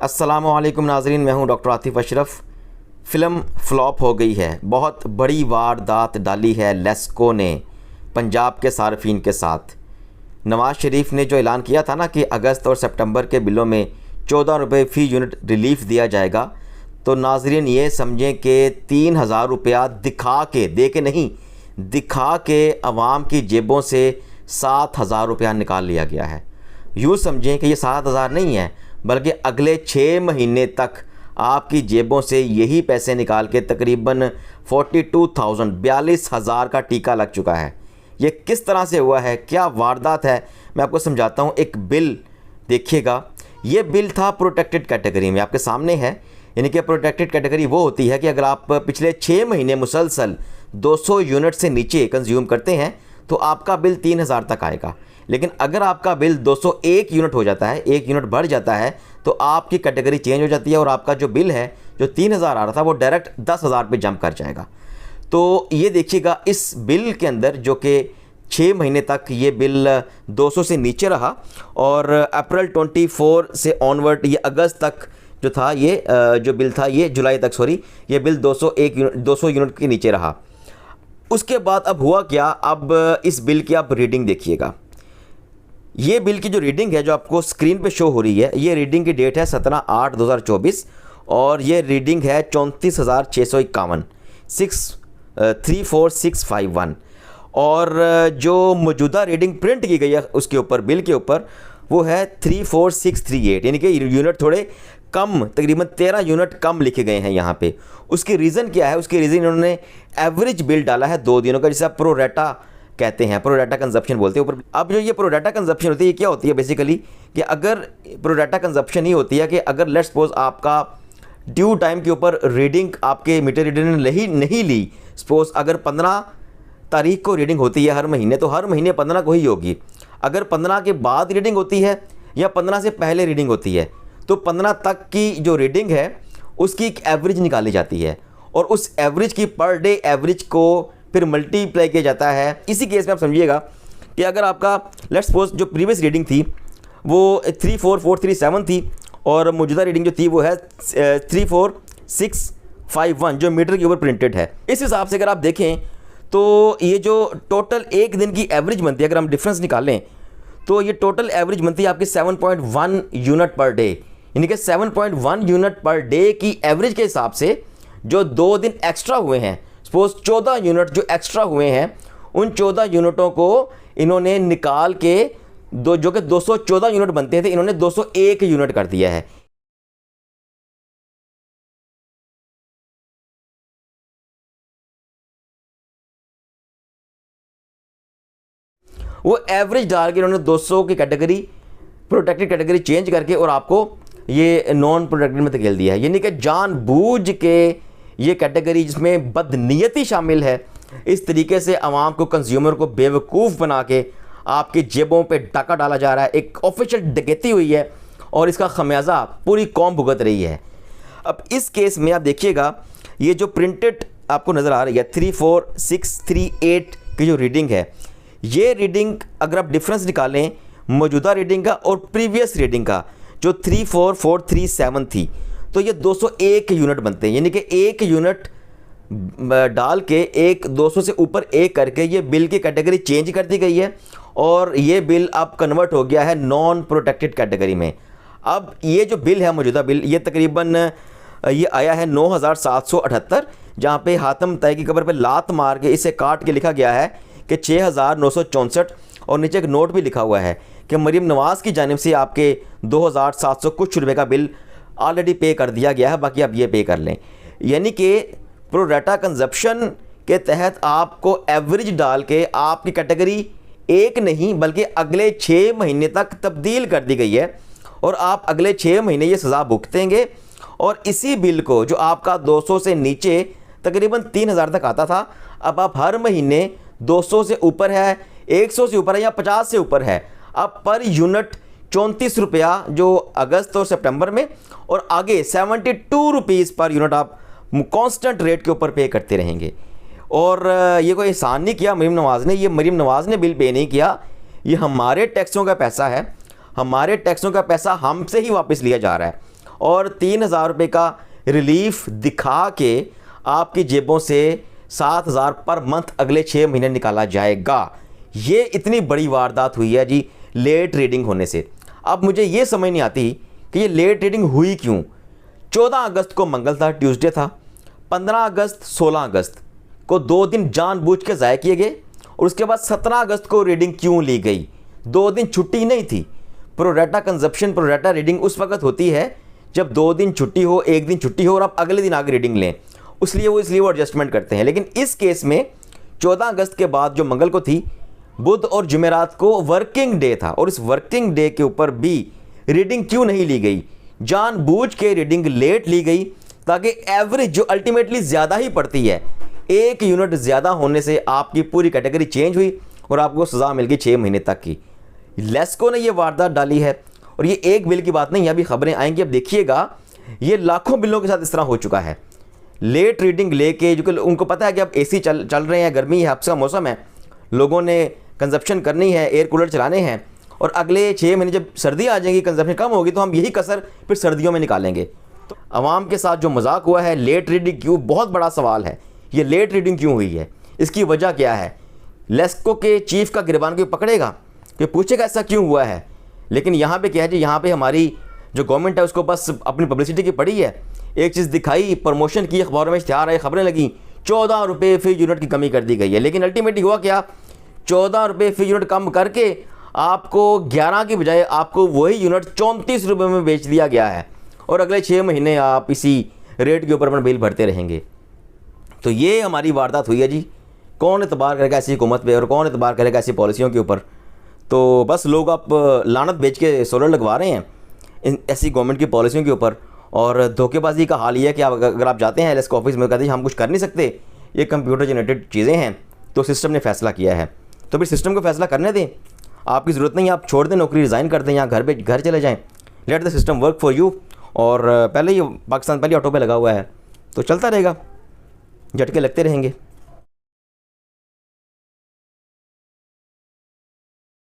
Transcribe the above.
अस्सलामुअलैकुम नाज़रीन, मैं हूं doctor Atif Ashraf. Film flop हो गई है। बहुत बड़ी वारदात डाली है लेस्को ने पंजाब के सार्फिन के साथ। नवाज़ शरीफ ने जो ऐलान किया था ना कि अगस्त और सितंबर के बिलों में 14 रुपये फ़ी यूनिट रिलीफ दिया जाएगा, तो नाज़रीन ये समझें कि 3000 रुपया दिखा के अवाम की जेबों से 7000 रुपया निकाल लिया गया है। यूँ समझें कि ये 7000 नहीं है, बल्कि अगले 6 महीने तक आपकी जेबों से यही पैसे निकाल के तकरीबन 42,000 का टीका लग चुका है। ये किस तरह से हुआ है, क्या वारदात है, मैं आपको समझाता हूँ। एक बिल देखिएगा, ये बिल था प्रोटेक्टेड कैटेगरी में, आपके सामने है। यानी कि प्रोटेक्टेड कैटेगरी वो होती है कि अगर आप पिछले 6 महीने मुसलसल 200 यूनिट से नीचे कंज्यूम करते हैं तो आपका बिल 3000 तक आएगा। लेकिन अगर आपका बिल 201 यूनिट हो जाता है, 1 यूनिट बढ़ जाता है, तो आपकी कैटेगरी चेंज हो जाती है और आपका जो बिल है जो 3000 आ रहा था वो डायरेक्ट 10,000 पे जंप कर जाएगा। तो ये देखिएगा, इस बिल के अंदर जो कि 6 महीने तक ये बिल 200 से नीचे रहा और अप्रैल 24 से ऑनवर्ड ये अगस्त तक जो था, ये जो बिल था ये जुलाई तक, ये बिल 200 यूनिट के नीचे रहा। उसके बाद अब हुआ क्या, अब इस बिल की आप रीडिंग देखिएगा। ये बिल की जो रीडिंग है जो आपको स्क्रीन पे शो हो रही है, ये रीडिंग की डेट है 17/8/2024 और ये रीडिंग है 34,651 634,651। और जो मौजूदा रीडिंग प्रिंट की गई है उसके ऊपर, बिल के ऊपर, वो है 34,638, यानी कि यूनिट थोड़े कम, तकरीबन 13 यूनिट कम लिखे गए हैं यहाँ पे। उसकी रीज़न क्या है? उसकी रीज़न इन्होंने एवरेज बिल डाला है 2 दिनों का, जिसे आप प्रोरेटा कहते हैं, प्रोडाटा कंजप्शन बोलते हैं ऊपर। अब जो ये प्रोडाटा कंजप्शन होती है, ये क्या होती है बेसिकली, कि अगर प्रोडाटा कंजप्शन ही होती है कि अगर लेट्स सपोज आपका ड्यू टाइम के ऊपर रीडिंग आपके मीटर रीडर ने नहीं ली, सपोज अगर 15 तारीख को रीडिंग होती है हर महीने, तो हर महीने 15 को ही होगी। अगर 15 के बाद रीडिंग होती है या 15 से पहले रीडिंग होती है, तो 15 तक की जो रीडिंग है उसकी एक एवरेज निकाली जाती है और उस एवरेज की पर डे एवरेज को फिर मल्टीप्लाई किया जाता है। इसी केस में आप समझिएगा कि अगर आपका लेट्स सपोज जो प्रीवियस रीडिंग थी वो 34,437 थी और मौजूदा रीडिंग जो थी वो है 34,651 जो मीटर के ऊपर प्रिंटेड है। इस हिसाब से अगर आप देखें तो ये जो टोटल एक दिन की एवरेज बनती है, अगर हम डिफरेंस निकालें तो ये टोटल एवरेज बनती है आपकी 7.1 यूनिट पर डे। यानी कि 7.1 यूनिट पर डे की एवरेज के हिसाब से जो 2 दिन एक्स्ट्रा हुए हैं, सपोज 14 यूनिट जो एक्स्ट्रा हुए हैं, उन 14 यूनिटों को इन्होंने निकाल के जो कि 214 यूनिट बनते थे, इन्होंने 201 यूनिट कर दिया है। वो एवरेज डाल के इन्होंने 200 की कैटेगरी, प्रोटेक्टेड कैटेगरी चेंज करके और आपको ये नॉन प्रोटेक्टेड में धकेल दिया है। यानी कि जानबूझ के ये कैटेगरी जिसमें बदनीयती शामिल है, इस तरीके से आवाम को, कंज्यूमर को बेवकूफ़ बना के आपकी जेबों पे डाका डाला जा रहा है। एक ऑफिशियल डकैती हुई है और इसका खमियाजा पूरी कौम भुगत रही है। अब इस केस में आप देखिएगा, ये जो प्रिंटेड आपको नज़र आ रही है 34,638 की जो रीडिंग है, ये रीडिंग अगर आप डिफरेंस निकालें मौजूदा रीडिंग का और प्रीवियस रीडिंग का जो 34,437 थी, तो ये 201 यूनिट बनते हैं। यानी कि 1 यूनिट डाल के 200 से ऊपर 1 करके ये बिल की कैटेगरी चेंज कर दी गई है और ये बिल अब कन्वर्ट हो गया है नॉन प्रोटेक्टेड कैटेगरी में। अब ये जो बिल है, मौजूदा बिल, ये तकरीबन ये आया है 9,778, जहाँ पे हातम तय की कब्र पे लात मार के इसे काट के लिखा गया है कि 6,964 और नीचे एक नोट भी लिखा हुआ है कि मरीम नवाज़ की जानिब से आपके 2,700 कुछ रुपये का बिल ऑलरेडी पे कर दिया गया है, बाकी आप ये पे कर लें। यानी कि प्रोडाटा कंजप्शन के तहत आपको एवरेज डाल के आपकी कैटेगरी एक नहीं बल्कि अगले 6 महीने तक तब्दील कर दी गई है और आप अगले 6 महीने ये सज़ा भुगतेंगे। और इसी बिल को जो आपका 200 से नीचे तकरीबन 3000 तक आता था, अब आप हर महीने 200 से ऊपर है, 100 से ऊपर है या 50 से ऊपर है, अब पर यूनिट 34 रुपया जो अगस्त और सितंबर में, और आगे 72 रुपीज़ पर यूनिट आप कांस्टेंट रेट के ऊपर पे करते रहेंगे। और ये कोई एहसान नहीं किया मरीम नवाज़ ने, ये मरीम नवाज़ ने बिल पे नहीं किया, ये हमारे टैक्सों का पैसा है, हमारे टैक्सों का पैसा हमसे ही वापस लिया जा रहा है। और 3,000 रुपये का रिलीफ दिखा के आपकी जेबों से 7,000 पर मंथ अगले 6 महीने निकाला जाएगा। ये इतनी बड़ी वारदात हुई है जी लेट रीडिंग होने से। अब मुझे ये समझ नहीं आती कि ये लेट रीडिंग हुई क्यों। 14 अगस्त को मंगल था, ट्यूसडे था, 15 अगस्त 16 अगस्त को 2 दिन जानबूझ के ज़ाया किए गए और उसके बाद 17 अगस्त को रीडिंग क्यों ली गई। 2 दिन छुट्टी नहीं थी। प्रोरेटा कंजप्शन, प्रोरेटा रीडिंग उस वक्त होती है जब 2 दिन छुट्टी हो, 1 दिन छुट्टी हो और आप अगले दिन आगे रीडिंग लें, इसलिए वो एडजस्टमेंट करते हैं। लेकिन इस केस में 14 अगस्त के बाद जो मंगल को थी, बुध और जुमेरात को वर्किंग डे था और इस वर्किंग डे के ऊपर भी रीडिंग क्यों नहीं ली गई। जानबूझ के रीडिंग लेट ली गई ताकि एवरेज जो अल्टीमेटली ज़्यादा ही पड़ती है, 1 यूनिट ज़्यादा होने से आपकी पूरी कैटेगरी चेंज हुई और आपको सज़ा मिल गई 6 महीने तक की। लेस्को ने ये वारदात डाली है और ये एक बिल की बात नहीं है, अभी खबरें आएंगी, अब देखिएगा ये लाखों बिलों के साथ इस तरह हो चुका है। लेट रीडिंग लेके, जो उनको पता है कि अब एसी चल रहे हैं, गर्मी है, हफ्स का मौसम है, लोगों ने कंजप्शन करनी है, एयर कूलर चलाने हैं और अगले 6 महीने जब सर्दी आ जाएगी, कंजप्शन कम होगी, तो हम यही कसर फिर सर्दियों में निकालेंगे। तो आवाम के साथ जो मजाक हुआ है, लेट रीडिंग क्यों, बहुत बड़ा सवाल है। ये लेट रीडिंग क्यों हुई है, इसकी वजह क्या है। लेस्को के चीफ का गिरबान को पकड़ेगा, कि पूछेगा ऐसा क्यों हुआ है। लेकिन यहाँ पे क्या है जी, यहाँ पे हमारी जो गवर्नमेंट है उसको बस अपनी पब्लिसिटी की पड़ी है, एक चीज़ दिखाई, प्रमोशन की, अखबारों में इश्तिहार आए, खबरें लगी, 14 रुपये फी यूनिट की कमी कर दी गई है। लेकिन अल्टीमेटली हुआ क्या, 14 रुपये फी यूनिट कम करके आपको 11 की बजाय आपको वही यूनिट 34 रुपये में बेच दिया गया है और अगले 6 महीने आप इसी रेट के ऊपर अपना बिल भरते रहेंगे। तो ये हमारी वारदात हुई है जी। कौन एतबार करेगा ऐसी हुकूमत पे और कौन एतबार करेगा ऐसी पॉलिसियों के ऊपर। तो बस लोग आप लानत बेच के सोलर लगवा रहे हैं ऐसी गवर्नमेंट की पॉलिसियों के ऊपर। और धोखेबाजी का हाल ये है कि अगर आप जाते हैं एलएस ऑफिस में, कहते हैं हम कुछ कर नहीं सकते, ये कंप्यूटर जनरेटेड चीज़ें हैं, तो सिस्टम ने फैसला किया है, तो फिर सिस्टम को फैसला करने दें। आपकी ज़रूरत नहीं, आप छोड़ दें नौकरी, रिज़ाइन कर दें, या घर चले जाएँ, let the system work for you. और पहले ही पाकिस्तान पहले ऑटो पे लगा हुआ है तो चलता रहेगा, झटके लगते रहेंगे।